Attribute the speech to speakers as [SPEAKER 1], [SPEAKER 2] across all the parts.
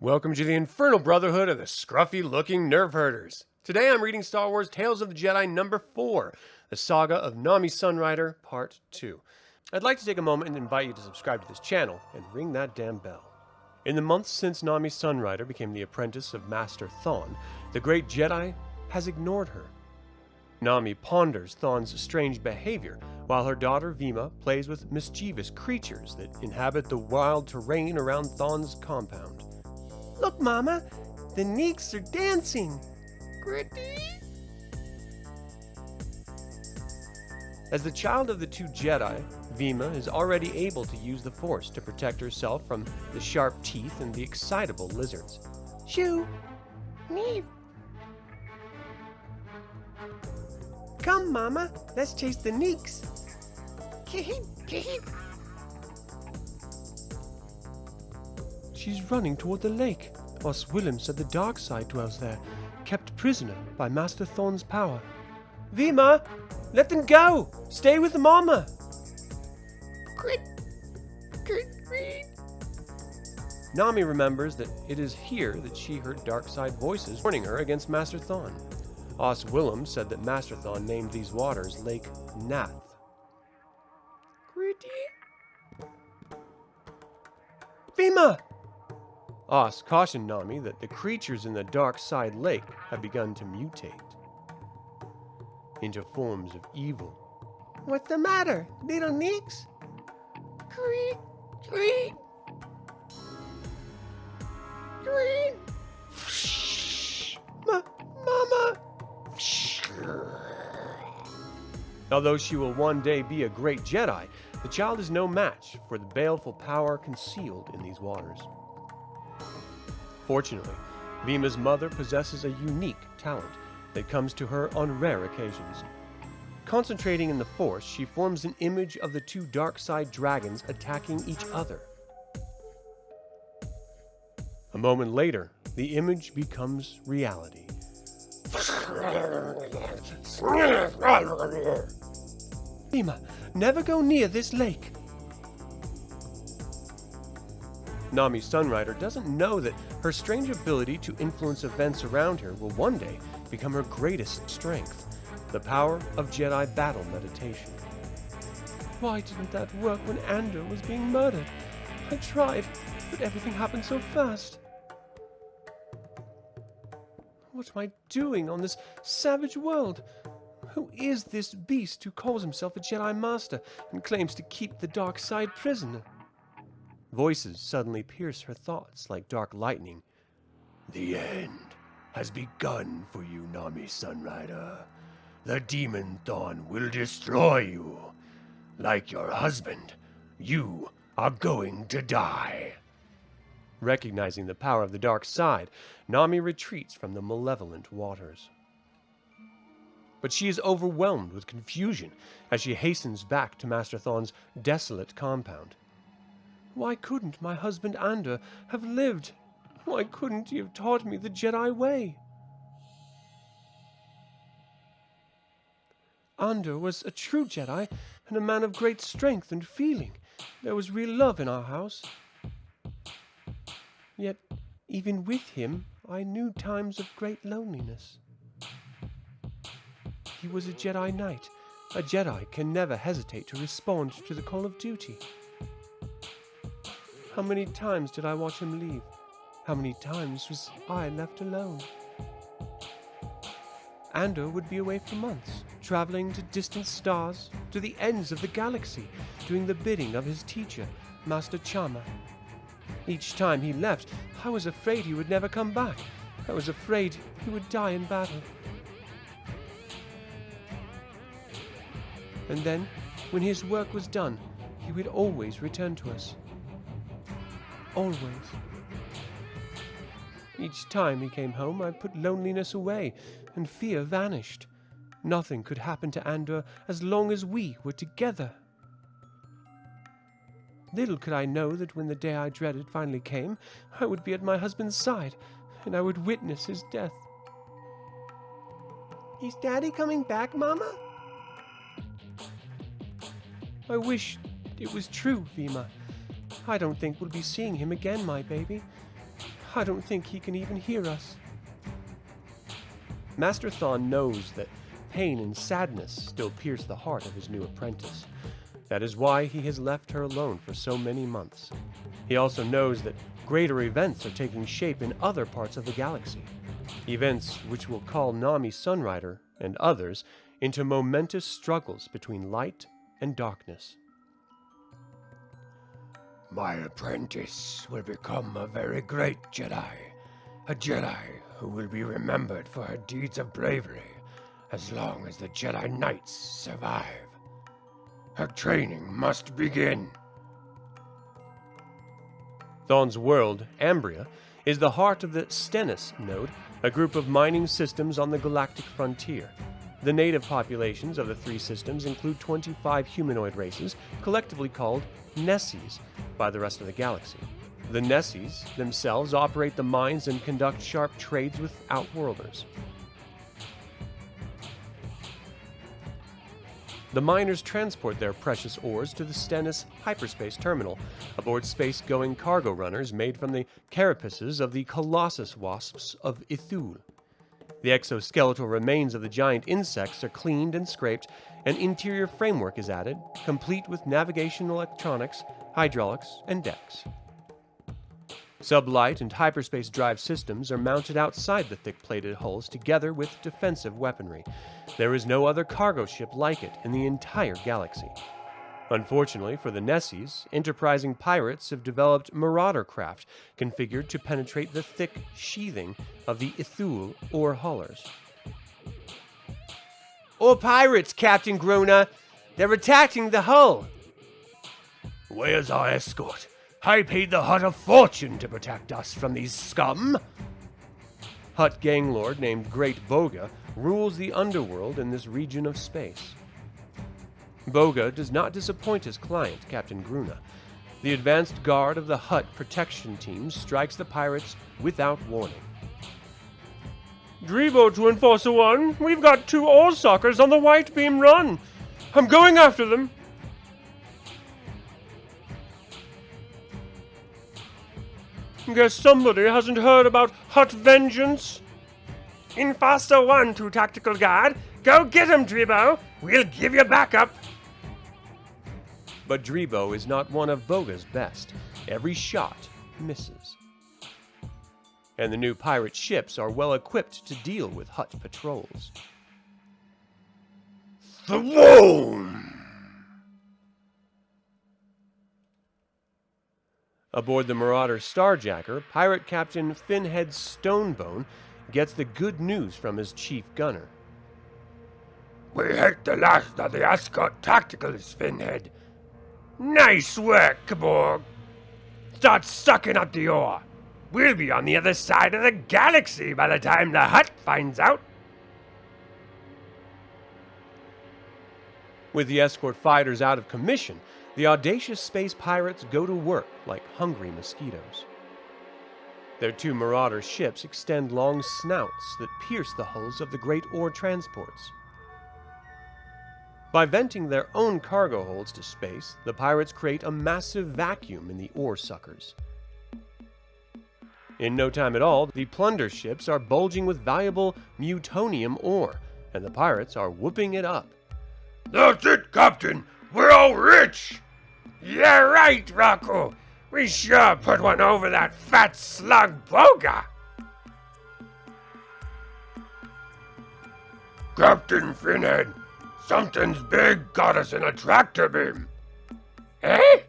[SPEAKER 1] Welcome to the Infernal Brotherhood of the Scruffy-looking Nerf Herders. Today I'm reading Star Wars Tales of the Jedi number 4, the Saga of Nomi Sunrider, Part 2. I'd like to take a moment and invite you to subscribe to this channel and ring that damn bell. In the months since Nomi Sunrider became the apprentice of Master Thon, the great Jedi has ignored her. Nami ponders Thon's strange behavior, while her daughter Vima plays with mischievous creatures that inhabit the wild terrain around Thon's compound.
[SPEAKER 2] Look, Mama, the Neeks are dancing. Gritty.
[SPEAKER 1] As the child of the two Jedi, Vima is already able to use the Force to protect herself from the sharp teeth and the excitable lizards.
[SPEAKER 2] Shoo. Neef. Come, Mama, let's chase the Neeks.
[SPEAKER 1] She's running toward the lake. Os Willem said the dark side dwells there, kept prisoner by Master Thon's power.
[SPEAKER 2] Vima, let them go. Stay with Mama.
[SPEAKER 1] Nami remembers that it is here that she heard dark side voices warning her against Master Thon. Os Willem said that Master Thon named these waters Lake Nath.
[SPEAKER 2] Vima!
[SPEAKER 1] Os cautioned Nami that the creatures in the dark side lake have begun to mutate into forms of evil.
[SPEAKER 2] What's the matter, little Neeks? Creak, creak. Green. Mama.
[SPEAKER 1] Although she will one day be a great Jedi, the child is no match for the baleful power concealed in these waters. Fortunately, Vima's mother possesses a unique talent that comes to her on rare occasions. Concentrating in the Force, she forms an image of the two dark side dragons attacking each other. A moment later, the image becomes reality.
[SPEAKER 2] Vima, never go near this lake.
[SPEAKER 1] Nomi Sunrider doesn't know that her strange ability to influence events around her will one day become her greatest strength, the power of Jedi battle meditation.
[SPEAKER 2] Why didn't that work when Andur was being murdered? I tried, but everything happened so fast. What am I doing on this savage world? Who is this beast who calls himself a Jedi Master and claims to keep the dark side prisoner?
[SPEAKER 1] Voices suddenly pierce her thoughts like dark lightning.
[SPEAKER 3] The end has begun for you, Nomi Sunrider. The demon Thon will destroy you. Like your husband, you are going to die.
[SPEAKER 1] Recognizing the power of the dark side, Nami retreats from the malevolent waters. But she is overwhelmed with confusion as she hastens back to Master Thon's desolate compound.
[SPEAKER 2] Why couldn't my husband Andur have lived? Why couldn't he have taught me the Jedi way? Andur was a true Jedi and a man of great strength and feeling. There was real love in our house. Yet, even with him, I knew times of great loneliness. He was a Jedi Knight. A Jedi can never hesitate to respond to the call of duty. How many times did I watch him leave? How many times was I left alone? Andur would be away for months, traveling to distant stars, to the ends of the galaxy, doing the bidding of his teacher, Master Chama. Each time he left, I was afraid he would never come back. I was afraid he would die in battle. And then, when his work was done, he would always return to us. Always. Each time he came home, I put loneliness away, and fear vanished. Nothing could happen to Andur as long as we were together. Little could I know that when the day I dreaded finally came, I would be at my husband's side, and I would witness his death. Is Daddy coming back, Mama? I wish it was true, Vima. I don't think we'll be seeing him again, my baby. I don't think he can even hear us. Master Thon knows that pain and sadness still pierce the heart of his new apprentice. That is why he has left her alone for so many months. He also knows that greater events are taking shape in other parts of the galaxy. Events which will call Nomi Sunrider and others into momentous struggles between light and darkness.
[SPEAKER 3] My apprentice will become a very great Jedi. A Jedi who will be remembered for her deeds of bravery as long as the Jedi Knights survive. Her training must begin.
[SPEAKER 2] Thon's world, Ambria, is the heart of the Stenness node, a group of mining systems on the galactic frontier. The native populations of the three systems include 25 humanoid races, collectively called Nesses by the rest of the galaxy. The Nesses themselves operate the mines and conduct sharp trades with Outworlders. The miners transport their precious ores to the Stennis hyperspace terminal, aboard space-going cargo runners made from the carapaces of the Colossus wasps of Ithul. The exoskeletal remains of the giant insects are cleaned and scraped, an interior framework is added, complete with navigation electronics, hydraulics, and decks. Sublight and hyperspace drive systems are mounted outside the thick-plated hulls together with defensive weaponry. There is no other cargo ship like it in the entire galaxy. Unfortunately for the Nesses, enterprising pirates have developed marauder craft configured to penetrate the thick sheathing of the Ithul ore haulers.
[SPEAKER 1] Or pirates, Captain Gruna! They're attacking the hull!
[SPEAKER 3] Where's our escort? I paid the Hutt a fortune to protect us from these scum.
[SPEAKER 2] Hutt ganglord named Great Boga rules the underworld in this region of space. Boga does not disappoint his client, Captain Gruna. The advanced guard of the Hutt protection team strikes the pirates without warning.
[SPEAKER 1] Drebo to Enforcer 1, we've got 2 ore suckers on the White Beam run. I'm going after them. Guess somebody hasn't heard about Hutt vengeance. Enforcer 1 to Tactical Guard. Go get him, Drebo. We'll give you backup.
[SPEAKER 2] But Drebo is not one of Boga's best. Every shot misses. And the new pirate ships are well equipped to deal with Hutt patrols.
[SPEAKER 3] Thwoom!
[SPEAKER 2] Aboard the Marauder Starjacker, pirate captain Finhead Stonebone gets the good news from his chief gunner.
[SPEAKER 3] We hit the last of the escort tacticals, Finhead. Nice work, Borg. Start sucking up the ore. We'll be on the other side of the galaxy by the time the Hutt finds out.
[SPEAKER 2] With the escort fighters out of commission, the audacious space pirates go to work like hungry mosquitoes. Their 2 Marauder ships extend long snouts that pierce the hulls of the great ore transports. By venting their own cargo holds to space, the pirates create a massive vacuum in the ore suckers. In no time at all, the plunder ships are bulging with valuable mutonium ore, and the pirates are whooping it up.
[SPEAKER 3] That's it, Captain. We're all rich. Yeah, right, Rocco. We sure put one over that fat slug Boga. Captain Finhead, something's big got us in a tractor beam. Eh?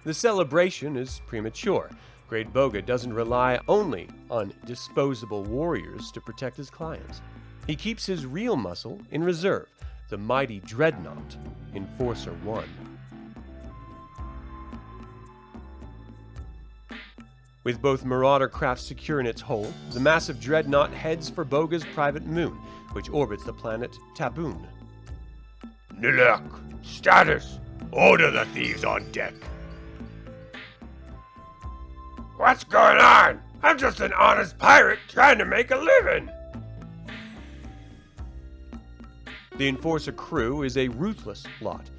[SPEAKER 2] The celebration is premature. Great Boga doesn't rely only on disposable warriors to protect his clients. He keeps his real muscle in reserve, the mighty Dreadnought, Enforcer 1. With both Marauder craft secure in its hold, the massive Dreadnought heads for Boga's private moon, which orbits the planet Taboon.
[SPEAKER 3] Nilek, status. Order the thieves on deck. What's going on? I'm just an honest pirate trying to make a living.
[SPEAKER 2] The Enforcer crew is a ruthless lot.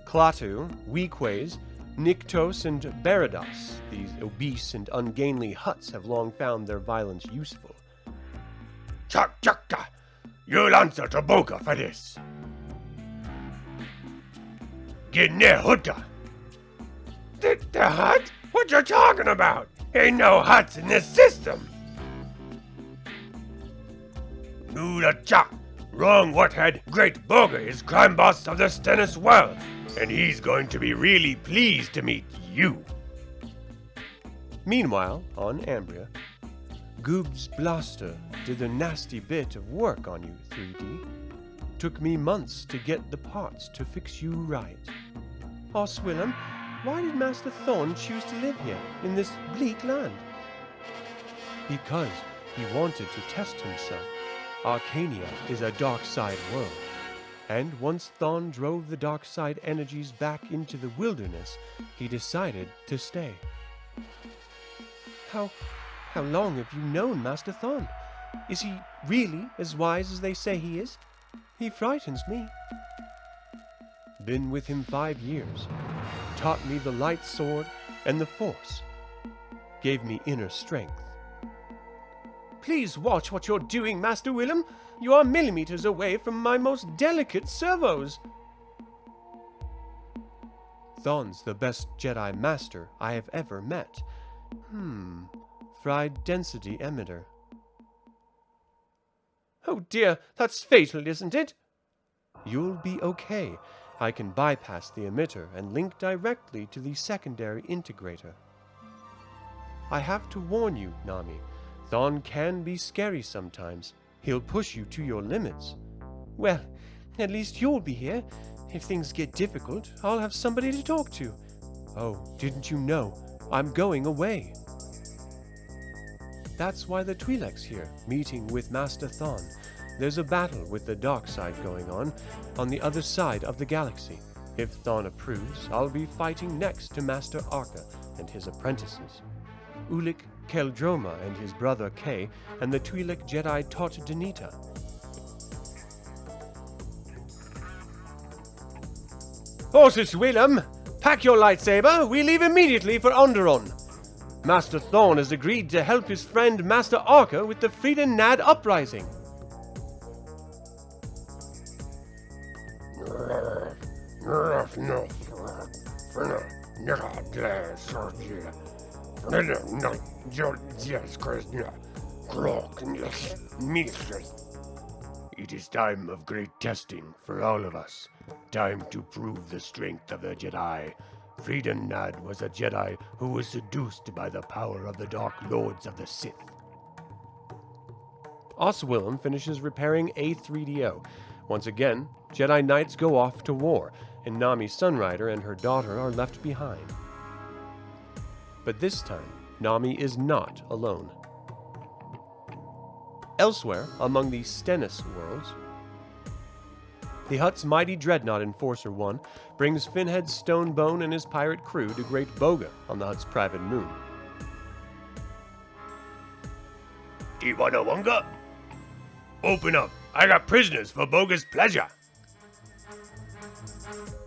[SPEAKER 2] Klaatu, Weequays, Nyctos and Barados, these obese and ungainly huts, have long found their violence useful.
[SPEAKER 3] Chaka! You'll answer to Boga for this. Get near Hutta. The hut? What you talking about? Ain't no huts in this system. Nula-cha. Wrong Whathead. Great Boga is crime boss of the Stennis well, and he's going to be really pleased to meet you.
[SPEAKER 2] Meanwhile, on Ambria, Goob's blaster did a nasty bit of work on you, 3D. Took me months to get the parts to fix you right. Oswillum, why did Master Thon choose to live here, in this bleak land? Because he wanted to test himself. Arcania is a dark side world, and once Thon drove the dark side energies back into the wilderness, he decided to stay. How long have you known Master Thon? Is he really as wise as they say he is? He frightens me. Been with him 5 years. Taught me the light sword and the force. Gave me inner strength. Please watch what you're doing, Master Willem. You are millimeters away from my most delicate servos. Thon's the best Jedi Master I have ever met. Fried density emitter. Oh dear, that's fatal, isn't it? You'll be okay. I can bypass the emitter and link directly to the secondary integrator. I have to warn you, Nami. Thon can be scary sometimes. He'll push you to your limits. Well, at least you'll be here. If things get difficult, I'll have somebody to talk to. Oh, didn't you know? I'm going away. That's why the Twi'lek's here, meeting with Master Thon. There's a battle with the dark side going on the other side of the galaxy. If Thon approves, I'll be fighting next to Master Arca and his apprentices. Ulic Qel-Droma and his brother Kay, and the Twi'lek Jedi taught Danita. Horses, Willem! Pack your lightsaber! We leave immediately for Onderon. Master Thon has agreed to help his friend Master Arca with the Freedom Nad uprising.
[SPEAKER 3] It is time of great testing for all of us. Time to prove the strength of the Jedi. Freedom Nad was a Jedi who was seduced by the power of the Dark Lords of the Sith.
[SPEAKER 2] Oswillum finishes repairing A3DO. Once again, Jedi Knights go off to war, and Nomi Sunrider and her daughter are left behind. But this time, Nami is not alone. Elsewhere, among the Stennis worlds, the Hutt's mighty dreadnought Enforcer 1 brings Finhead Stonebone and his pirate crew to Great Boga on the Hutt's private moon.
[SPEAKER 3] Tiwanawanga? Open up. I got prisoners for Boga's pleasure.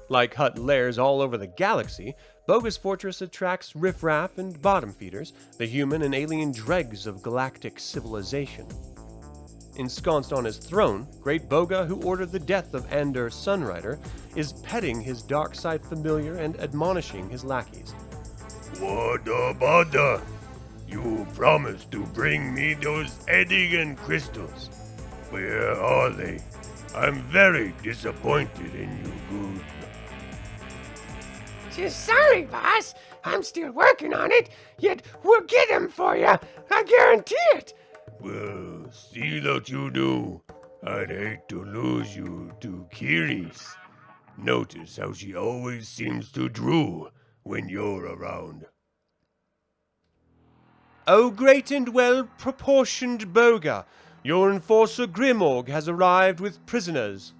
[SPEAKER 2] Like Hutt lairs all over the galaxy, Boga's fortress attracts riffraff and bottom feeders, the human and alien dregs of galactic civilization. Ensconced on his throne, Great Boga, who ordered the death of Andur Sunrider, is petting his dark side familiar and admonishing his lackeys.
[SPEAKER 3] What the bother? You promised to bring me those Edigan crystals. Where are they? I'm very disappointed in you, Good.
[SPEAKER 4] Sorry, boss. I'm still working on it, yet we'll get them for you. I guarantee it.
[SPEAKER 3] Well, see that you do. I'd hate to lose you to Kiris. Notice how she always seems to drool when you're around.
[SPEAKER 2] O great and well-proportioned Boga, your enforcer Grimorg has arrived with prisoners.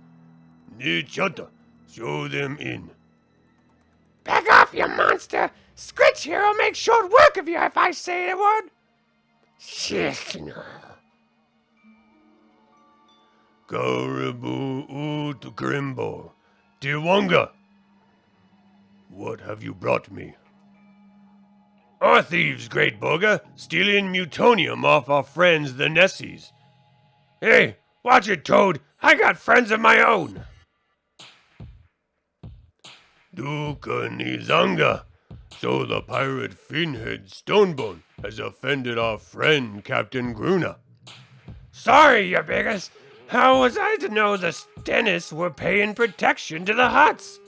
[SPEAKER 3] Nichata, show them in.
[SPEAKER 4] Back off, you monster. Scritch here will make short work of you if I say the word.
[SPEAKER 3] Karibu ut Grimbo. Tiwanga. What have you brought me? Our thieves, great Boga, stealing mutonium off our friends the Nessies. Hey, watch it, Toad! I got friends of my own! Duka Nizanga. So the pirate Finhead Stonebone has offended our friend Captain Gruna.
[SPEAKER 4] Sorry, you biggest. How was I to know the Stennis were paying protection to the Hutts?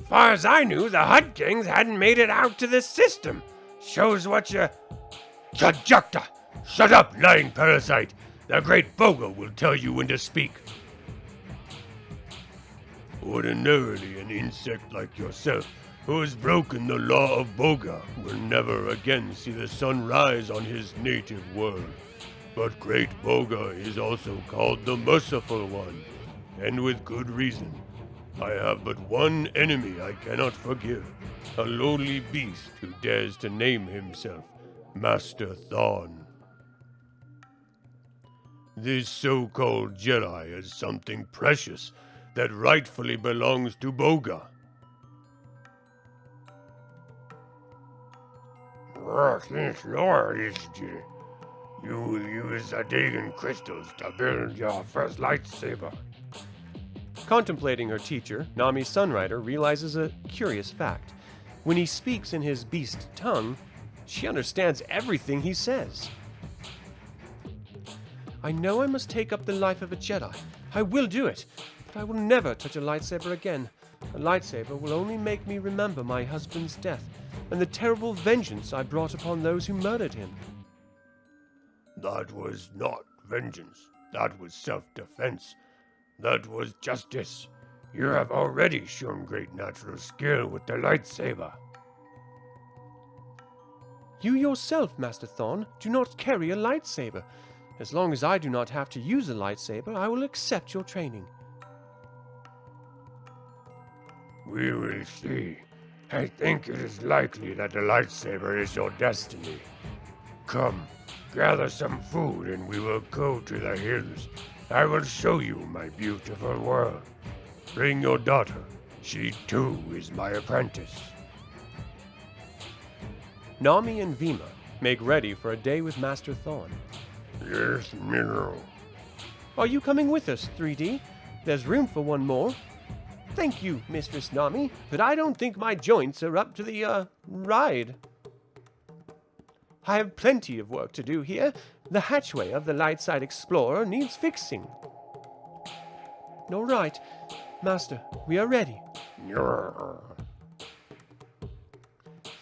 [SPEAKER 4] Far as I knew, the Hutt Kings hadn't made it out to this system. Shows what you...
[SPEAKER 3] Chajukta! Shut up, lying parasite! The great Boga will tell you when to speak. Ordinarily, an insect like yourself, who has broken the law of Boga, will never again see the sun rise on his native world. But great Boga is also called the Merciful One, and with good reason. I have but one enemy I cannot forgive, a lowly beast who dares to name himself Master Thon. This so-called Jedi is something precious that rightfully belongs to Boga.
[SPEAKER 4] You will use the Dagon crystals to build your first lightsaber.
[SPEAKER 2] Contemplating her teacher, Nomi Sunrider realizes a curious fact. When he speaks in his beast tongue, she understands everything he says. I know I must take up the life of a Jedi. I will do it, but I will never touch a lightsaber again. A lightsaber will only make me remember my husband's death and the terrible vengeance I brought upon those who murdered him.
[SPEAKER 3] That was not vengeance. That was self-defense. That was justice. You have already shown great natural skill with the lightsaber.
[SPEAKER 2] You yourself, Master Thon, do not carry a lightsaber. As long as I do not have to use a lightsaber, I will accept your training.
[SPEAKER 3] We will see. I think it is likely that the lightsaber is your destiny. Come, gather some food and we will go to the hills. I will show you my beautiful world. Bring your daughter. She too is my apprentice.
[SPEAKER 2] Nami and Vima make ready for a day with Master Thon.
[SPEAKER 3] Yes, Mineral.
[SPEAKER 2] Are you coming with us, 3D? There's room for one more. Thank you, Mistress Nami, but I don't think my joints are up to the, ride. I have plenty of work to do here. The hatchway of the Lightside Explorer needs fixing. All right, Master, we are ready.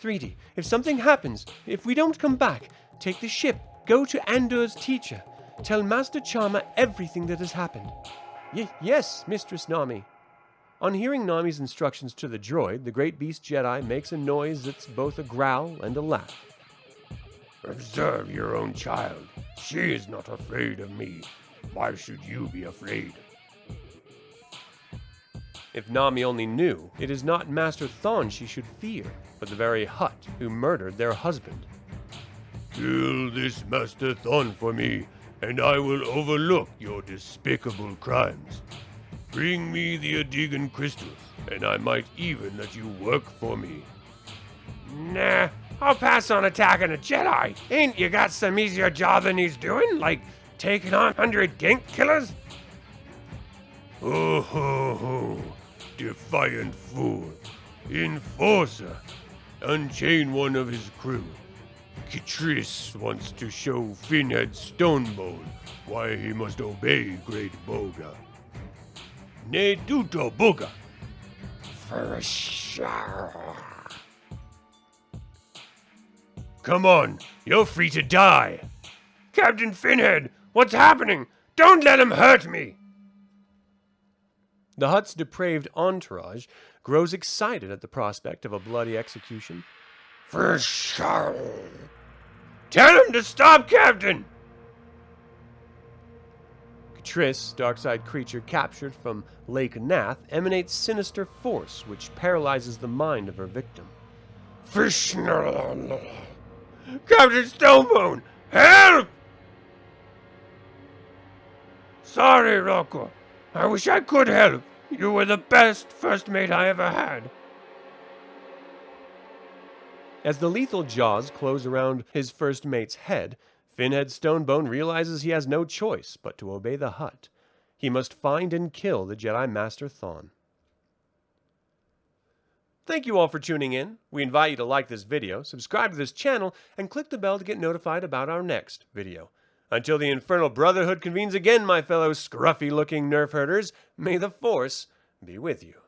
[SPEAKER 2] 3D, if something happens, if we don't come back, take the ship, go to Andur's teacher. Tell Master Charmer everything that has happened. Yes, Mistress Nami. On hearing Nami's instructions to the droid, the great beast Jedi makes a noise that's both a growl and a laugh.
[SPEAKER 3] Observe your own child. She is not afraid of me. Why should you be afraid?
[SPEAKER 2] If Nami only knew, it is not Master Thon she should fear, but the very Hutt who murdered their husband.
[SPEAKER 3] Kill this Master Thon for me, and I will overlook your despicable crimes. Bring me the Adigan crystals, and I might even let you work for me.
[SPEAKER 4] Nah, I'll pass on attacking a Jedi. Ain't you got some easier job than he's doing, like taking on 100 gank killers?
[SPEAKER 3] Oh ho ho, defiant fool, enforcer, unchain one of his crew. Kitris wants to show Finhead Stonebone why he must obey Great Boga. Ne duto Boga.
[SPEAKER 4] For sure.
[SPEAKER 3] Come on, you're free to die.
[SPEAKER 4] Captain Finhead, what's happening? Don't let him hurt me.
[SPEAKER 2] The Hutt's depraved entourage grows excited at the prospect of a bloody execution.
[SPEAKER 4] For sure.
[SPEAKER 3] Tell him to stop, Captain!
[SPEAKER 2] Triss, dark-side creature captured from Lake Nath, emanates sinister force which paralyzes the mind of her victim.
[SPEAKER 4] Captain Stonebone, help! Sorry, Rocco. I wish I could help. You were the best first mate I ever had.
[SPEAKER 1] As the lethal jaws close around his first mate's head, Finhead Stonebone realizes he has no choice but to obey the Hutt. He must find and kill the Jedi Master Thon. Thank you all for tuning in. We invite you to like this video, subscribe to this channel, and click the bell to get notified about our next video. Until the Infernal Brotherhood convenes again, my fellow scruffy-looking Nerf herders, may the Force be with you.